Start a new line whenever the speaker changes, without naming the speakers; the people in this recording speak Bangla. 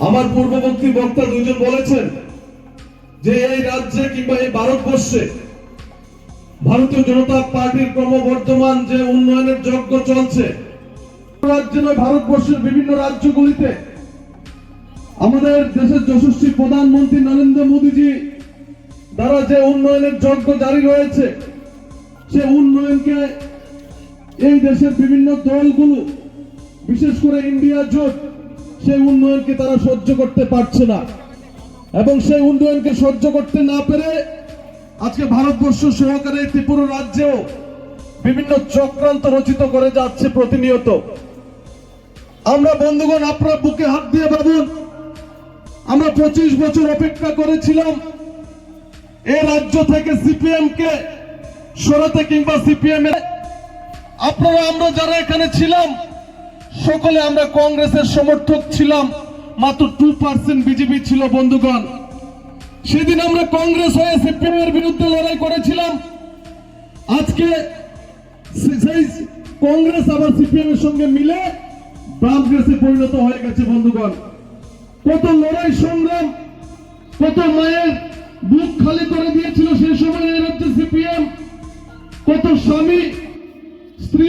আমার পূর্ববর্তী বক্তা দুজন বলেছেন যে এই রাজ্যে কিংবা এই ভারতবর্ষে ভারতীয় জনতা পার্টির ক্রমবর্ধমান যে উন্নয়নের যজ্ঞ চলছে, রাজ্যে নয় ভারতবর্ষের বিভিন্ন রাজ্যগুলিতে আমাদের দেশের যশস্বী প্রধানমন্ত্রী নরেন্দ্র মোদীজি দ্বারা যে উন্নয়নের যজ্ঞ জারি রয়েছে, সে উন্নয়নকে এই দেশের বিভিন্ন দলগুলো, বিশেষ করে ইন্ডিয়া জোট, সেই উন্নয়নকে তারা সহ্য করতে পারছে না এবং সেই উন্নয়নকে সহ্য করতে না পেরে আজকে ভারতবর্ষ সহকারে ত্রিপুরা রাজ্যেও বিভিন্ন চক্রান্ত রচিত করে যাচ্ছে প্রতিনিয়ত। আমরা বন্ধুগণ, আপনারা বুকে হাত দিয়ে ভাবুন, আমরা 25 বছর অপেক্ষা করেছিলাম এই রাজ্য থেকে সিপিএম কে সরাতে কিংবা সিপিএম এর আপনারা আমরা যারা এখানে ছিলাম সকলে আমরা কংগ্রেসের সমর্থক ছিলাম, মাত্র 2% বিজেপি ছিল। বন্ধুগণ, সেদিন আমরা কংগ্রেস হয়ে সিপিএম এর বিরুদ্ধে লড়াই করেছিলাম। আজকে সেই কংগ্রেস আবার সিপিএম এর সঙ্গে মিলে বামগ্রেসে পরিণত হয়ে গেছে। বন্ধুগণ, কত লড়াই সংগ্রাম, কত মায়ের বুক খালি করে দিয়েছিল সেই সময় এই রাজ্যে সিপিএম, কত স্বামী স্ত্রী